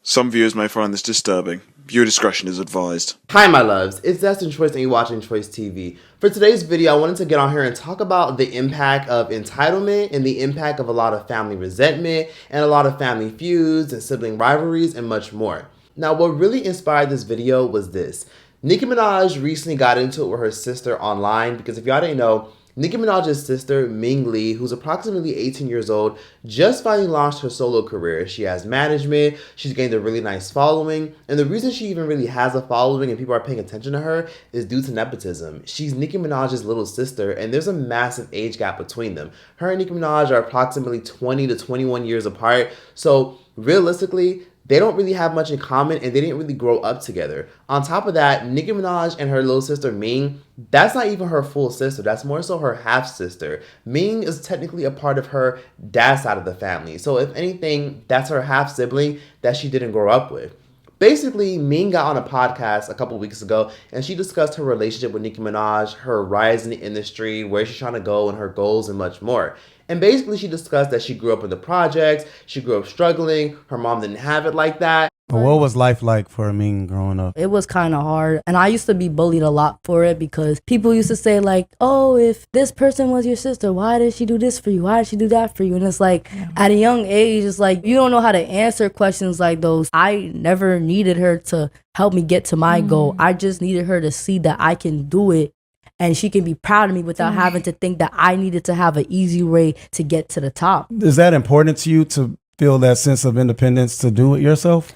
Some viewers may find this disturbing. Viewer discretion is advised. Hi my loves, it's Dslr and you're watching Choice TV. For today's video, I wanted to get on here and talk about the impact of entitlement and the impact of a lot of family resentment and a lot of family feuds and sibling rivalries and much more. Now, what really inspired this video was this. Nicki Minaj recently got into it with her sister online because if y'all didn't know, Nicki Minaj's sister, Ming Lee, who's approximately 18 years old, just finally launched her solo career. She has management, she's gained a really nice following, and the reason she even really has a following and people are paying attention to her is due to nepotism. She's Nicki Minaj's little sister, and there's a massive age gap between them. Her and Nicki Minaj are approximately 20 to 21 years apart, so realistically, they don't really have much in common and they didn't really grow up together. On top of that, Nicki Minaj and her little sister Ming, that's not even her full sister. That's more so her half sister. Ming is technically a part of her dad's side of the family. So if anything, that's her half sibling that she didn't grow up with. Basically, Ming got on a podcast a couple weeks ago and she discussed her relationship with Nicki Minaj, her rise in the industry, where she's trying to go and her goals and much more. And basically, she discussed that she grew up in the projects, she grew up struggling, her mom didn't have it like that. But what was life like for Ming growing up? It was kind of hard. And I used to be bullied a lot for it because people used to say like, oh, if this person was your sister, why did she do this for you? Why did she do that for you? And it's like, at a young age, it's like, you don't know how to answer questions like those. I never needed her to help me get to my goal. I just needed her to see that I can do it and she can be proud of me without having to think that I needed to have an easy way to get to the top. Is that important to you to feel that sense of independence to do it yourself?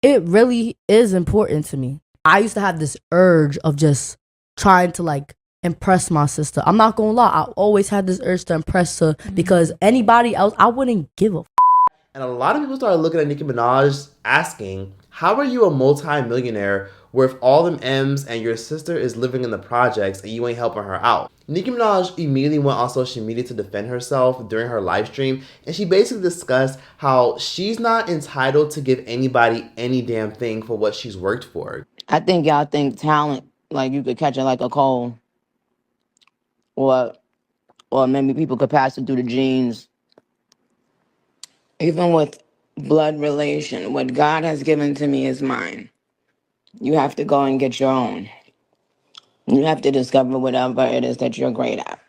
It really is important to me. I used to have this urge of just trying to like impress my sister. I'm not gonna lie, I always had this urge to impress her because anybody else, I wouldn't give a f. And a lot of people started looking at Nicki Minaj asking, how are you a multi-millionaire with all them M's and your sister is living in the projects and you ain't helping her out? Nicki Minaj immediately went on social media to defend herself during her live stream, and she basically discussed how she's not entitled to give anybody any damn thing for what she's worked for. I think y'all think talent, like you could catch it like a cold, or maybe people could pass it through the genes. Even with blood relation, what God has given to me is mine. You have to go and get your own. You have to discover whatever it is that you're great at.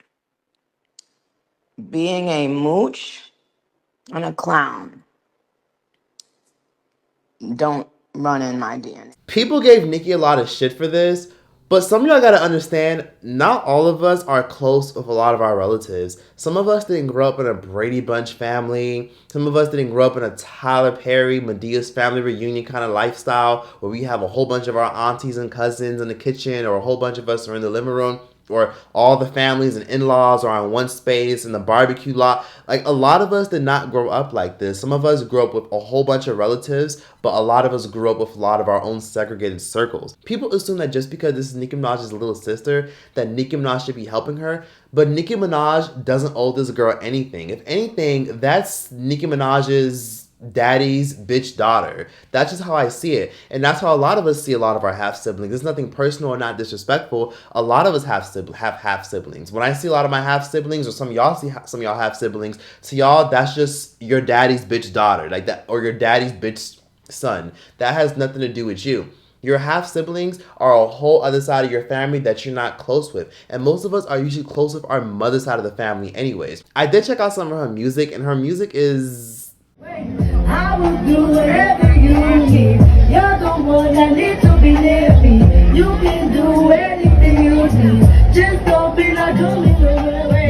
Being a mooch and a clown don't run in my DNA. People gave Nicki a lot of shit for this, but some of y'all gotta understand, not all of us are close with a lot of our relatives. Some of us didn't grow up in a Brady Bunch family. Some of us didn't grow up in a Tyler Perry, Medea's family reunion kind of lifestyle where we have a whole bunch of our aunties and cousins in the kitchen, or a whole bunch of us are in the living room, or all the families and in-laws are on one space in the barbecue lot. Like, a lot of us did not grow up like this. Some of us grew up with a whole bunch of relatives, but a lot of us grew up with a lot of our own segregated circles. People assume that just because this is Nicki Minaj's little sister, that Nicki Minaj should be helping her, but Nicki Minaj doesn't owe this girl anything. If anything, that's Nicki Minaj's daddy's bitch daughter. That's just how I see it, and that's how a lot of us see a lot of our half siblings. It's nothing personal or not disrespectful. A lot of us have half siblings. When I see a lot of my half siblings, or some of y'all see some of y'all half siblings, to y'all that's just your daddy's bitch daughter, like that, or your daddy's bitch son. That has nothing to do with you. Your half siblings are a whole other side of your family that you're not close with. And most of us are usually close with our mother's side of the family anyways. I did check out some of her music, and her music is... I will do whatever you need. You're the one that needs to be near me. You can do anything you need. Just don't be like doing the way.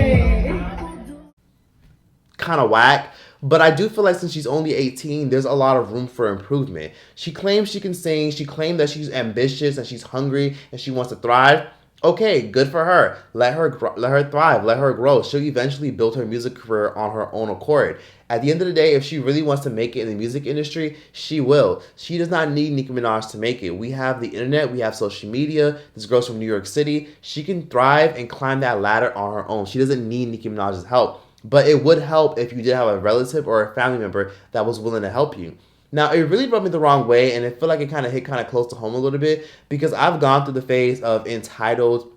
kind of whack. But I do feel like since she's only 18, there's a lot of room for improvement. She claims she can sing. She claimed that she's ambitious and she's hungry and she wants to thrive. Okay, good for her. Let her thrive. Let her grow. She'll eventually build her music career on her own accord. At the end of the day, if she really wants to make it in the music industry, she will. She does not need Nicki Minaj to make it. We have the internet. We have social media. This girl's from New York City. She can thrive and climb that ladder on her own. She doesn't need Nicki Minaj's help. But it would help if you did have a relative or a family member that was willing to help you. Now, it really rubbed me the wrong way, and I feel like it kind of hit close to home a little bit, because I've gone through the phase of entitled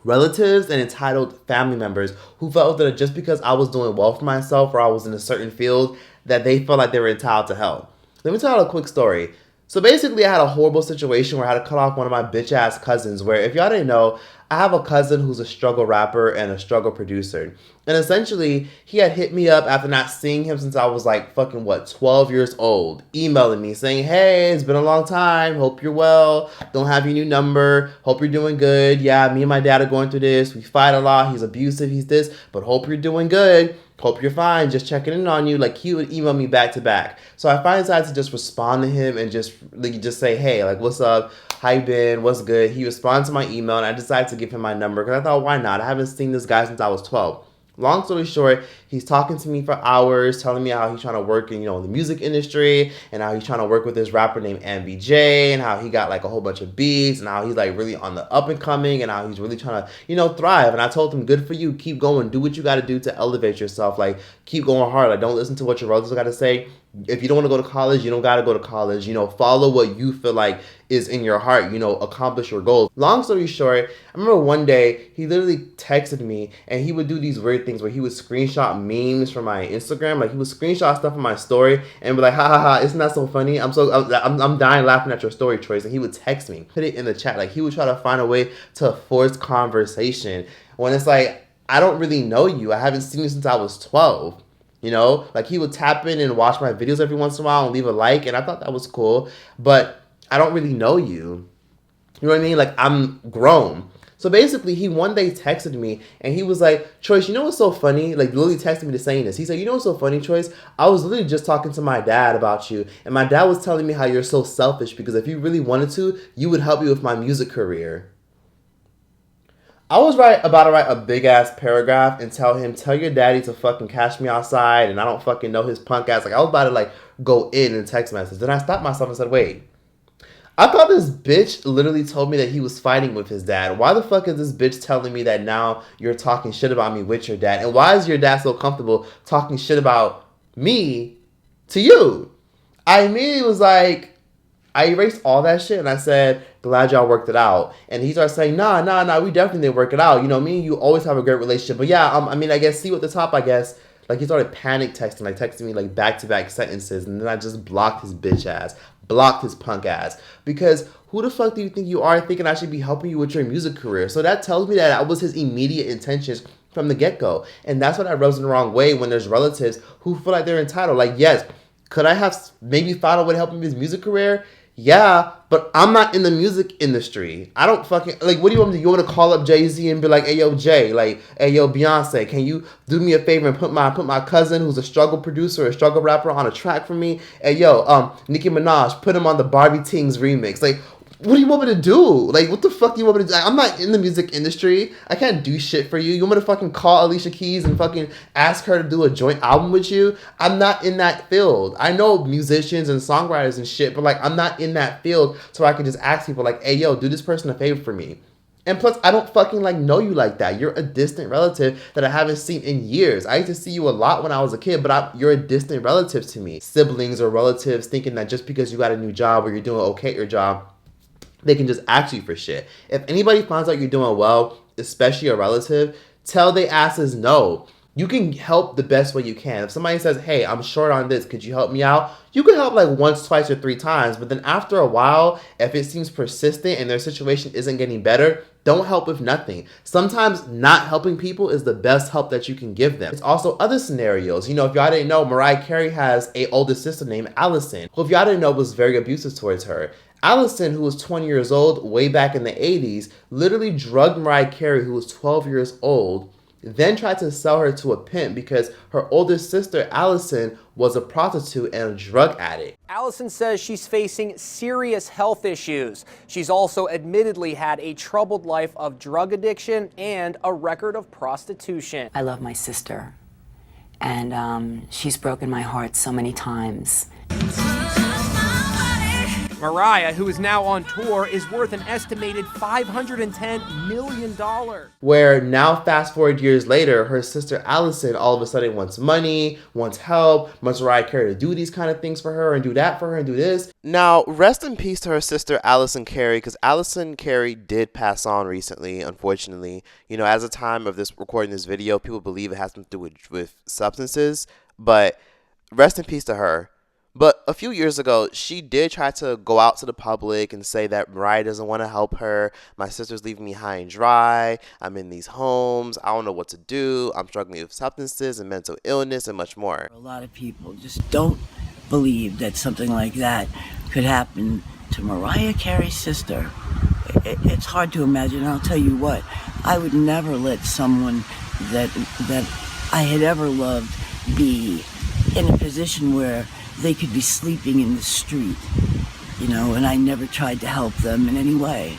relatives and entitled family members who felt that just because I was doing well for myself or I was in a certain field, that they felt like they were entitled to help. Let me tell you a quick story. So basically, I had a horrible situation where I had to cut off one of my bitch ass cousins. Where, if y'all didn't know, I have a cousin who's a struggle rapper and a struggle producer. And essentially, he had hit me up after not seeing him since I was like fucking 12 years old, emailing me saying, "Hey, it's been a long time. Hope you're well. Don't have your new number. Hope you're doing good. Yeah, me and my dad are going through this. We fight a lot. He's abusive. He's this. But hope you're doing good. Hope you're fine. Just checking in on you." Like, he would email me back to back. So I finally decided to just respond to him and just say, "Hey, like, what's up? How you been? What's good?" He responded to my email, and I decided to give him my number because I thought, why not? I haven't seen this guy since I was 12. Long story short, he's talking to me for hours, telling me how he's trying to work in, the music industry, and how he's trying to work with this rapper named NBJ, and how he got like a whole bunch of beats, and how he's like really on the up and coming, and how he's really trying to, thrive. And I told him, good for you, keep going, do what you got to do to elevate yourself, like keep going hard, like don't listen to what your relatives got to say. If you don't want to go to college, you don't got to go to college. Follow what you feel like is in your heart. Accomplish your goals. Long story short, I remember one day he literally texted me, and he would do these weird things where he would screenshot memes from my Instagram. Like, he would screenshot stuff from my story and be like, "Ha ha ha, isn't that so funny? I'm dying laughing at your story, Troyce." And he would text me, put it in the chat. Like, he would try to find a way to force conversation when it's like, I don't really know you. I haven't seen you since I was 12. Like, he would tap in and watch my videos every once in a while and leave a like, and I thought that was cool, but I don't really know you. You know what I mean? Like, I'm grown. So basically, he one day texted me, and he was like, "Troyce, you know what's so funny?" Like, literally texted me to saying this. He said, "You know what's so funny, Troyce? I was literally just talking to my dad about you, and my dad was telling me how you're so selfish because if you really wanted to, you would help me with my music career." I was about to write a big ass paragraph and tell him, "Tell your daddy to fucking catch me outside," and I don't fucking know his punk ass. Like, I was about to like go in and text message. Then I stopped myself and said, wait, I thought this bitch literally told me that he was fighting with his dad. Why the fuck is this bitch telling me that now you're talking shit about me with your dad? And why is your dad so comfortable talking shit about me to you? I immediately was like, I erased all that shit and I said, "Glad y'all worked it out." And he started saying, nah, we definitely didn't work it out. Me and you always have a great relationship. But yeah, I guess see you at the top, I guess. Like, he started panic texting, like texting me like back-to-back sentences. And then I just blocked his bitch ass, blocked his punk ass. Because who the fuck do you think you are thinking I should be helping you with your music career? So that tells me that was his immediate intentions from the get-go. And that's what I rubs in the wrong way when there's relatives who feel like they're entitled. Like, yes, could I have maybe found a way to help him with his music career? Yeah, but I'm not in the music industry. I don't fucking, like, what do you want me to do? You want to call up Jay-Z and be like, "Hey, yo, Jay, like, hey, yo, Beyonce, can you do me a favor and put my cousin who's a struggle producer, a struggle rapper on a track for me? Hey, yo, Nicki Minaj, put him on the Barbie Tings remix." Like, what do you want me to do? Like, what the fuck do you want me to do? I'm not in the music industry. I can't do shit for you. You want me to fucking call Alicia Keys and fucking ask her to do a joint album with you? I'm not in that field. I know musicians and songwriters and shit, but like, I'm not in that field, so I can just ask people like, "Hey, yo, do this person a favor for me." And plus, I don't fucking like know you like that. You're a distant relative that I haven't seen in years. I used to see you a lot when I was a kid, but you're a distant relative to me. Siblings or relatives thinking that just because you got a new job or you're doing okay at your job, they can just ask you for shit. If anybody finds out you're doing well, especially a relative, tell they asses no. You can help the best way you can. If somebody says, "Hey, I'm short on this, could you help me out?" You can help like once, twice, or 3 times. But then after a while, if it seems persistent and their situation isn't getting better, don't help with nothing. Sometimes not helping people is the best help that you can give them. It's also other scenarios. If y'all didn't know, Mariah Carey has an older sister named Allison, who, if y'all didn't know, was very abusive towards her. Allison, who was 20 years old way back in the 80s, literally drugged Mariah Carey, who was 12 years old, then tried to sell her to a pimp because her older sister, Allison, was a prostitute and a drug addict. Allison says she's facing serious health issues. She's also admittedly had a troubled life of drug addiction and a record of prostitution. I love my sister, and she's broken my heart so many times. Mariah, who is now on tour, is worth an estimated $510 million. Where now, fast forward years later, her sister Allison all of a sudden wants money, wants help, wants Mariah Carey to do these kind of things for her and do that for her and do this. Now, rest in peace to her sister Allison Carey, because Allison Carey did pass on recently, unfortunately. As of the time of this recording this video, people believe it has something to do with substances, but rest in peace to her. But a few years ago, she did try to go out to the public and say that Mariah doesn't want to help her. My sister's leaving me high and dry. I'm in these homes. I don't know what to do. I'm struggling with substances and mental illness and much more. A lot of people just don't believe that something like that could happen to Mariah Carey's sister. It's hard to imagine. I'll tell you what, I would never let someone that I had ever loved be in a position where they could be sleeping in the street, you know, and I never tried to help them in any way.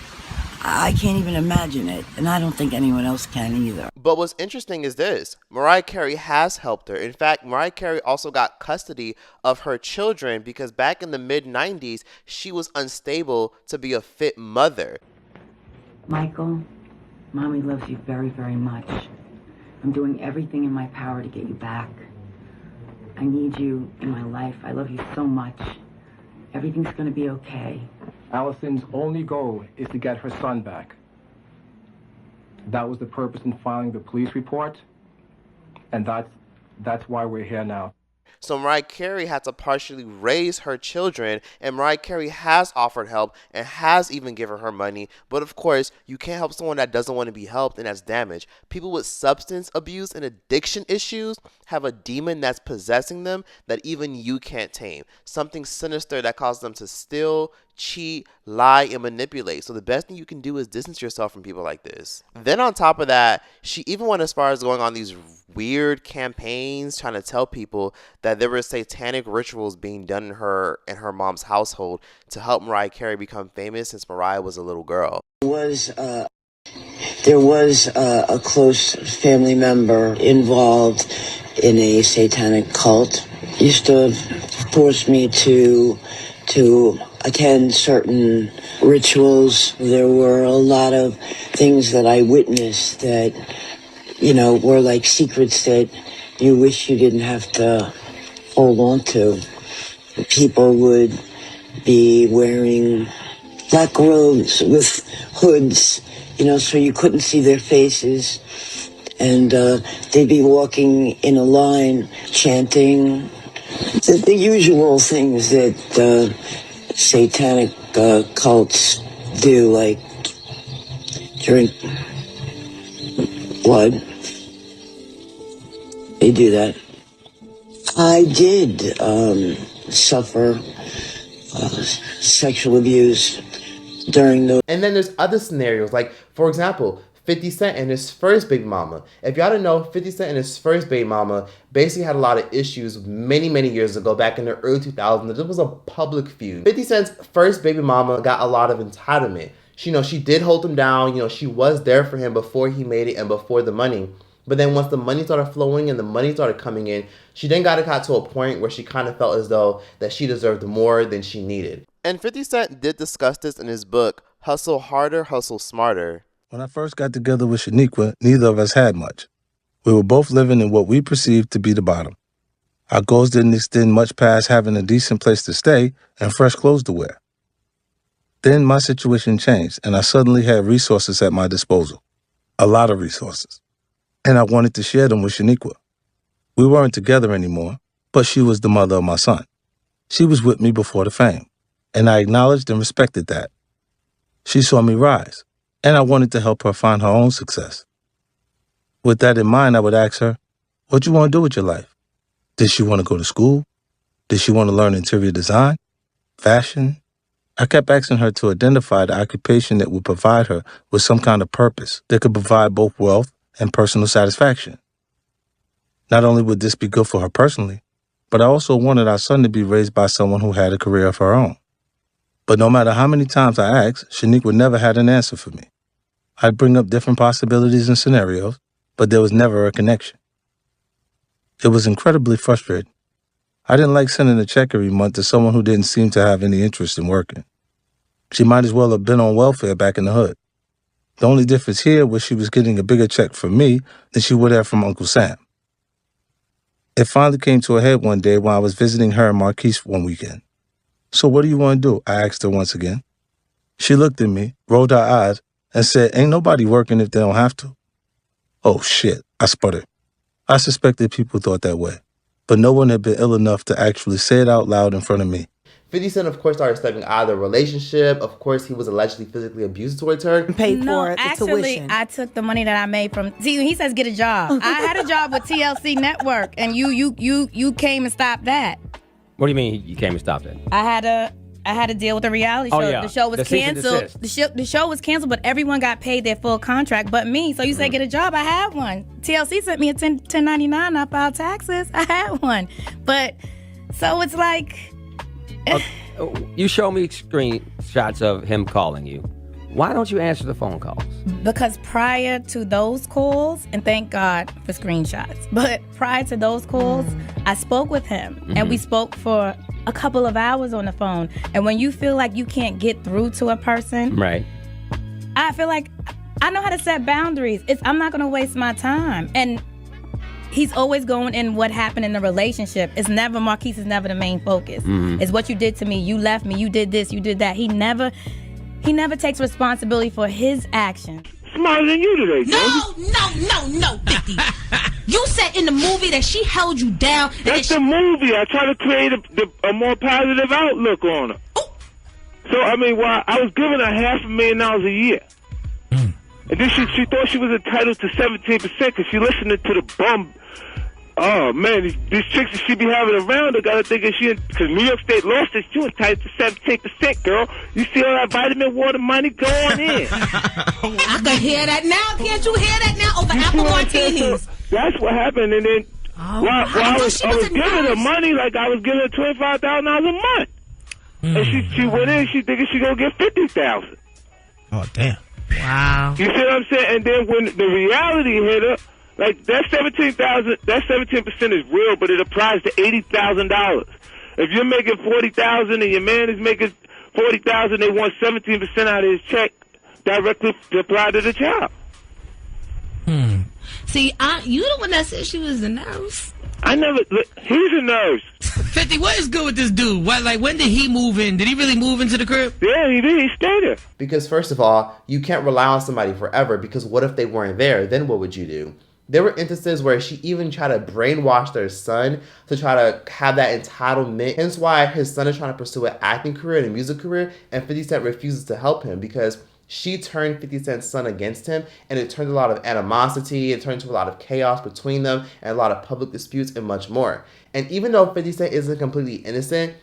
I can't even imagine it, and I don't think anyone else can either. But what's interesting is this. Mariah Carey has helped her. In fact, Mariah Carey also got custody of her children because back in the mid-90s, she was unstable to be a fit mother. Michael, Mommy loves you very, very much. I'm doing everything in my power to get you back. I need you in my life. I love you so much. Everything's going to be okay. Allison's only goal is to get her son back. That was the purpose in filing the police report, and that's why we're here now. So Mariah Carey had to partially raise her children, and Mariah Carey has offered help and has even given her money. But of course, you can't help someone that doesn't want to be helped and that's damaged. People with substance abuse and addiction issues have a demon that's possessing them that even you can't tame. Something sinister that causes them to steal, cheat, lie, and manipulate. So the best thing you can do is distance yourself from people like this. Then on top of that, she even went as far as going on these weird campaigns trying to tell people that there were satanic rituals being done in her and her mom's household to help Mariah Carey become famous since Mariah was a little girl. There was a close family member involved in a satanic cult. Used to force me to attend certain rituals. There were a lot of things that I witnessed that, you know, were like secrets that you wish you didn't have to hold on to. People would be wearing black robes with hoods, you know, so you couldn't see their faces. And they'd be walking in a line, chanting the usual things that satanic cults do, like drink blood. They do that. I did suffer sexual abuse during the... And then there's other scenarios, like, for example, 50 Cent and his first baby mama. If y'all didn't know, 50 Cent and his first baby mama basically had a lot of issues many, many years ago, back in the early 2000s. It was a public feud. 50 Cent's first baby mama got a lot of entitlement. She did hold him down. She was there for him before he made it and before the money. But then once the money started flowing and the money started coming in, she then got to a point where she kind of felt as though that she deserved more than she needed. And 50 Cent did discuss this in his book, Hustle Harder, Hustle Smarter. When I first got together with Shaniqua, neither of us had much. We were both living in what we perceived to be the bottom. Our goals didn't extend much past having a decent place to stay and fresh clothes to wear. Then my situation changed, and I suddenly had resources at my disposal. A lot of resources. And I wanted to share them with Shaniqua. We weren't together anymore, but she was the mother of my son. She was with me before the fame, and I acknowledged and respected that. She saw me rise, and I wanted to help her find her own success. With that in mind, I would ask her, what do you want to do with your life? Did she want to go to school? Did she want to learn interior design? Fashion? I kept asking her to identify the occupation that would provide her with some kind of purpose that could provide both wealth and personal satisfaction. Not only would this be good for her personally, but I also wanted our son to be raised by someone who had a career of her own. But no matter how many times I asked, Shaniqua never had an answer for me. I'd bring up different possibilities and scenarios, but there was never a connection. It was incredibly frustrating. I didn't like sending a check every month to someone who didn't seem to have any interest in working. She might as well have been on welfare back in the hood. The only difference here was she was getting a bigger check from me than she would have from Uncle Sam. It finally came to a head one day when I was visiting her and Marquise one weekend. So what do you want to do? I asked her once again. She looked at me, rolled her eyes, and said, ain't nobody working if they don't have to. Oh shit, I sputtered. I suspected people thought that way. but no one had been ill enough to actually say it out loud in front of me. 50 Cent, of course, started stepping out of the relationship. Of course, he was allegedly physically abusive towards her. Paid for it, the tuition. I took the money that I made from. See, he says get a job. I had a job with TLC Network, and you came and stopped that. What do you mean you came and stopped it? I had to deal with a reality show. Oh, yeah. The show was canceled. The show was canceled, but everyone got paid their full contract but me. So you say get a job. I had one. TLC sent me a 1099. I filed taxes. I had one. But so it's like. You show me screenshots of him calling you. Why don't you answer the phone calls? Because prior to those calls, and thank God for screenshots, but prior to those calls, I spoke with him, and we spoke for a couple of hours on the phone. And when you feel like you can't get through to a person, right? I feel like I know how to set boundaries. I'm not going to waste my time. And he's always going in what happened in the relationship. It's never, Marquise is never the main focus. It's what you did to me. You left me. You did this. You did that. He never takes responsibility for his actions. Smarter than you today, No, 50. You said in the movie that she held you down. That's the movie. I try to create a more positive outlook on her. So, I mean, I was giving her $500,000 a year. And then she thought she was entitled to 17% because she listened to the bum. Oh, man, these chicks that she be having around her got to think because New York State lost it, you entitled to 17%, girl. You see all that vitamin water money going in. I can hear that now. Can't you hear that now over apple martinis? That's what happened. And then while I was giving her money, like I was giving her $25,000 a month. And she went in, she thinking she going to get $50,000. Oh, damn. Wow. You see what I'm saying? And then when the reality hit her, like that 17% is real, but it applies to $80,000. If you're making $40,000 and your man is making $40,000, they want 17% out of his check directly to apply to the child. See, you the one that said she was a nurse. He's a nurse. 50, what is good with this dude? When did he move in? Did he really move into the crib? Yeah, he did. He stayed there. Because first of all, you can't rely on somebody forever, because what if they weren't there? Then what would you do? There were instances where she even tried to brainwash their son to try to have that entitlement. Hence why his son is trying to pursue an acting career and a music career, and 50 Cent refuses to help him because she turned 50 Cent's son against him, and it turned a lot of animosity, it turned to a lot of chaos between them, and a lot of public disputes and much more. And even though 50 Cent isn't completely innocent,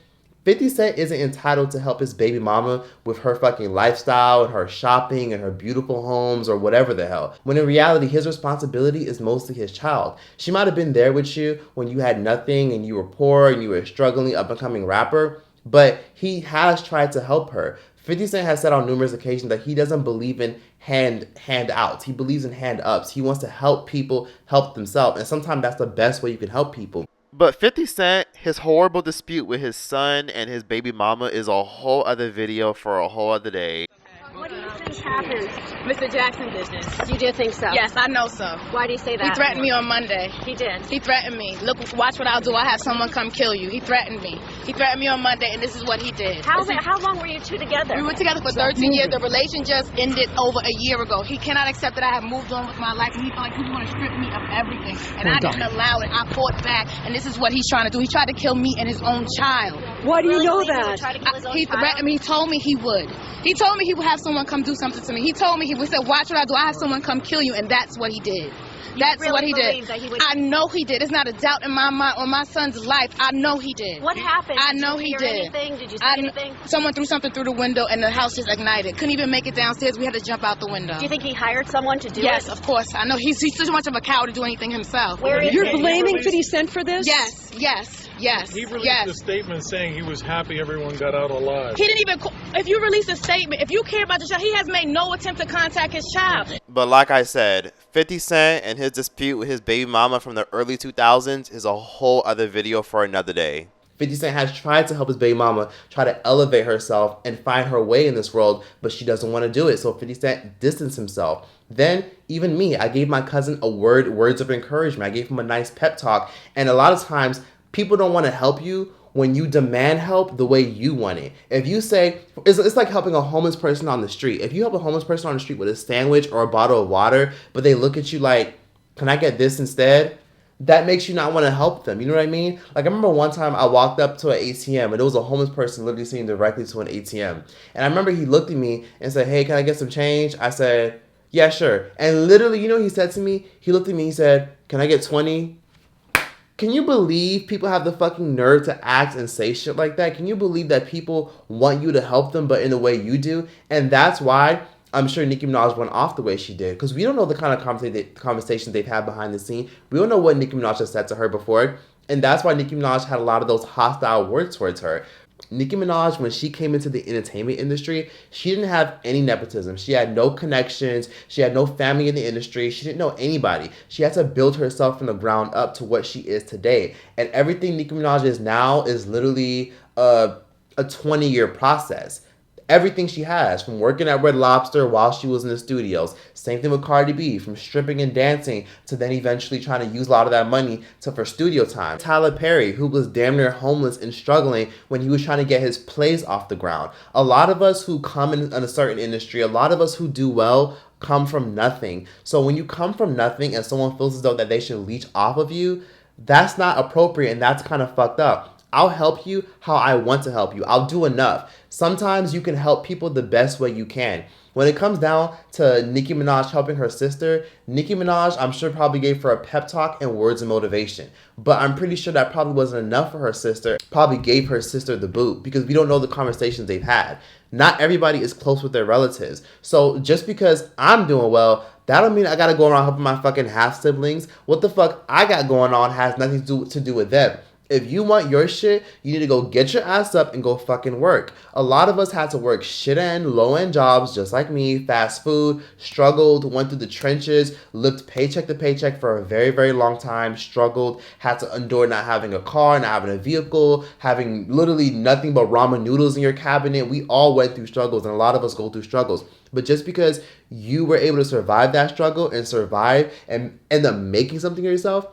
50 Cent isn't entitled to help his baby mama with her fucking lifestyle and her shopping and her beautiful homes or whatever the hell. When in reality, his responsibility is mostly his child. She might have been there with you when you had nothing and you were poor and you were a struggling up-and-coming rapper, but he has tried to help her. 50 Cent has said on numerous occasions that he doesn't believe in handouts. He believes in hand-ups. He wants to help people help themselves, and sometimes that's the best way you can help people. But 50 Cent, his horrible dispute with his son and his baby mama is a whole other video for a whole other day. What do you think happened? Mr. Jackson business. You do think so? Yes, I know so. Why do you say that? He threatened me on Monday. He did? He threatened me. Look, watch what I'll do. I'll have someone come kill you. He threatened me. He threatened me on Monday, and this is what he did. How long were you two together? We were together for 13 years. The relation just ended over a year ago. He cannot accept that I have moved on with my life, and he felt like he was going to strip me of everything. And I didn't allow it. I fought back, and this is what he's trying to do. He tried to kill me and his own child. Why do you know that? He threatened me. He told me he would. He told me he would have someone come do something to me. He told me he said, watch what I do. I have someone come kill you, and that's what he did. That's what he did. I know he did. There's not a doubt in my mind on my son's life. I know he did. What happened? I know he did. Did you see anything? Someone threw something through the window, and the house just ignited. Couldn't even make it downstairs. We had to jump out the window. Do you think he hired someone to do it? Yes, of course. I know he's too much of a coward to do anything himself. You're blaming 50 Cent for this? Yes. He released a statement saying he was happy everyone got out alive. He didn't even. If you release a statement, if you care about the child, he has made no attempt to contact his child. But like I said, 50 Cent and his dispute with his baby mama from the early 2000s is a whole other video for another day. 50 Cent has tried to help his baby mama try to elevate herself and find her way in this world, but she doesn't want to do it. So 50 Cent distanced himself. Then, even me, I gave my cousin words of encouragement. I gave him a nice pep talk. And a lot of times, people don't want to help you when you demand help the way you want it. If you say, it's like helping a homeless person on the street. If you help a homeless person on the street with a sandwich or a bottle of water, but they look at you like, can I get this instead? that makes you not want to help them. You know what I mean? Like, I remember one time I walked up to an ATM and there was a homeless person literally sitting directly to an ATM. And I remember he looked at me and said, hey, can I get some change? I said, yeah, sure. And literally, you know what he said to me? He looked at me, he said, can I get 20? Can you believe people have the fucking nerve to act and say shit like that? Can you believe that people want you to help them, but in the way you do? And that's why I'm sure Nicki Minaj went off the way she did. Because we don't know the kind of conversations they've had behind the scene. We don't know what Nicki Minaj has said to her before. And that's why Nicki Minaj had a lot of those hostile words towards her. Nicki Minaj, when she came into the entertainment industry, she didn't have any nepotism. She had no connections. She had no family in the industry. She didn't know anybody. She had to build herself from the ground up to what she is today. And everything Nicki Minaj is now is literally a 20-year process. Everything she has, from working at Red Lobster while she was in the studios. Same thing with Cardi B, from stripping and dancing to then eventually trying to use a lot of that money for studio time. Tyler Perry, who was damn near homeless and struggling when he was trying to get his plays off the ground. A lot of us who come in a certain industry, a lot of us who do well, come from nothing. So when you come from nothing and someone feels as though that they should leech off of you, that's not appropriate and that's kind of fucked up. I'll help you how I want to help you. I'll do enough. Sometimes you can help people the best way you can. When it comes down to Nicki Minaj helping her sister, Nicki Minaj, I'm sure, probably gave her a pep talk and words of motivation. But I'm pretty sure that probably wasn't enough for her sister. Probably gave her sister the boot because we don't know the conversations they've had. Not everybody is close with their relatives. So just because I'm doing well, that don't mean I gotta go around helping my fucking half siblings. What the fuck I got going on has nothing to do with them. If you want your shit, you need to go get your ass up and go fucking work. A lot of us had to work shit-end, low-end jobs just like me, fast food, struggled, went through the trenches, lived paycheck to paycheck for a very, very long time, struggled, had to endure not having a car, not having a vehicle, having literally nothing but ramen noodles in your cabinet. We all went through struggles, and a lot of us go through struggles. But just because you were able to survive that struggle and survive and end up making something of yourself,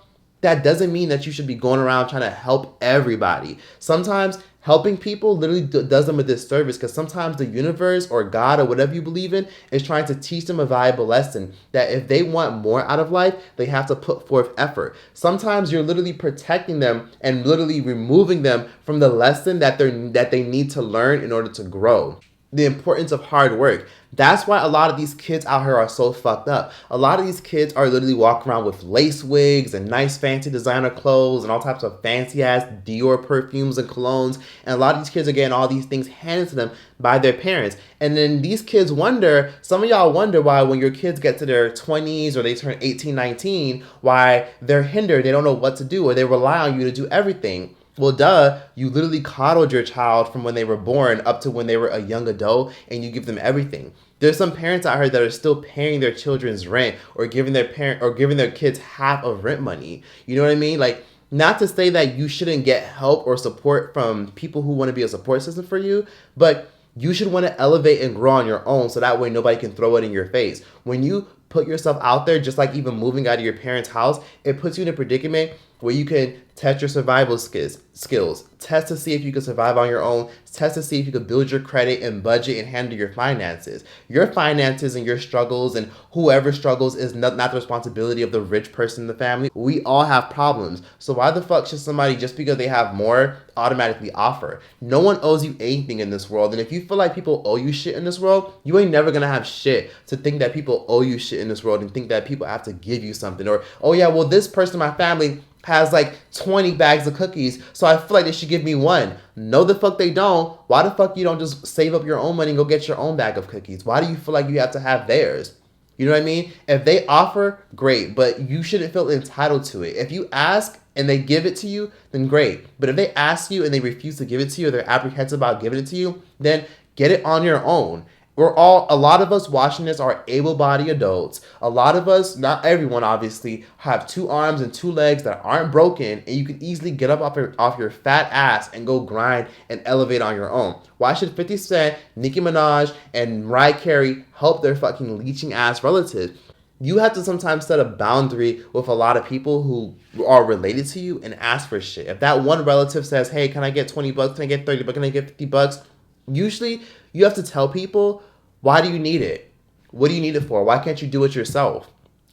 that doesn't mean that you should be going around trying to help everybody. Sometimes helping people literally does them a disservice because sometimes the universe or God or whatever you believe in is trying to teach them a valuable lesson that if they want more out of life, they have to put forth effort. Sometimes you're literally protecting them and literally removing them from the lesson that they need to learn in order to grow. The importance of hard work. That's why a lot of these kids out here are so fucked up. A lot of these kids are literally walking around with lace wigs and nice fancy designer clothes and all types of fancy ass Dior perfumes and colognes. And a lot of these kids are getting all these things handed to them by their parents. And then these kids wonder, some of y'all wonder why when your kids get to their 20s or they turn 18, 19, why they're hindered, they don't know what to do, or they rely on you to do everything. Well, duh, you literally coddled your child from when they were born up to when they were a young adult and you give them everything. There's some parents out here that are still paying their children's rent or giving their kids half of rent money. You know what I mean? Like, not to say that you shouldn't get help or support from people who want to be a support system for you, but you should want to elevate and grow on your own so that way nobody can throw it in your face. When you put yourself out there, just like even moving out of your parents' house, it puts you in a predicament where you can test your survival skills, test to see if you can survive on your own, test to see if you can build your credit and budget and handle your finances. Your finances and your struggles and whoever struggles is not the responsibility of the rich person in the family. We all have problems. So why the fuck should somebody, just because they have more, automatically offer? No one owes you anything in this world. And if you feel like people owe you shit in this world, you ain't never gonna have shit to think that people owe you shit in this world and think that people have to give you something. Or, oh yeah, well, this person in my family has like 20 bags of cookies, so I feel like they should give me one. No, the fuck they don't. Why the fuck you don't just save up your own money and go get your own bag of cookies? Why do you feel like you have to have theirs? You know what I mean? If they offer, great, but you shouldn't feel entitled to it. If you ask and they give it to you, then great. But if they ask you and they refuse to give it to you, or they're apprehensive about giving it to you, then get it on your own. A lot of us watching this are able-bodied adults. A lot of us, not everyone obviously, have 2 arms and 2 legs that aren't broken, and you can easily get up off your fat ass and go grind and elevate on your own. Why should 50 Cent, Nicki Minaj, and Mariah Carey help their fucking leeching ass relatives? You have to sometimes set a boundary with a lot of people who are related to you and ask for shit. If that one relative says, hey, can I get 20 bucks? Can I get 30 bucks? Can I get 50 bucks? Usually, you have to tell people, why do you need it? What do you need it for? Why can't you do it yourself?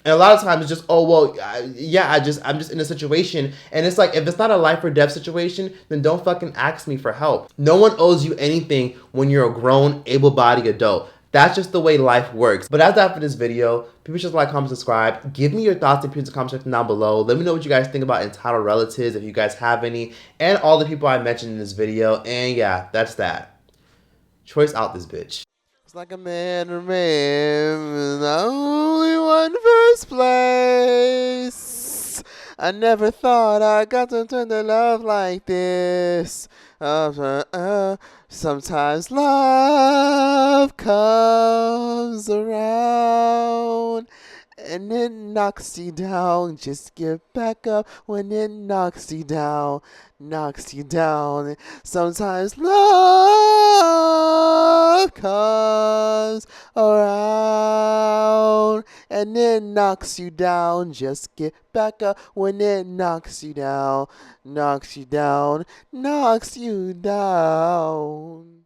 And a lot of times it's just, oh, well, I'm just in a situation. And it's like, if it's not a life or death situation, then don't fucking ask me for help. No one owes you anything when you're a grown, able-bodied adult. That's just the way life works. But that's that for this video. People should like, comment, subscribe. Give me your thoughts and opinions in the comment section down below. Let me know what you guys think about entitled relatives, if you guys have any, and all the people I mentioned in this video. And yeah, that's that. Choice out this bitch. It's like a man remains the only one first place. I never thought I got to turn to love like this. Sometimes love comes around and it knocks you down. Just get back up when it knocks you down. Sometimes love comes around and it knocks you down. Just get back up when it knocks you down. Knocks you down.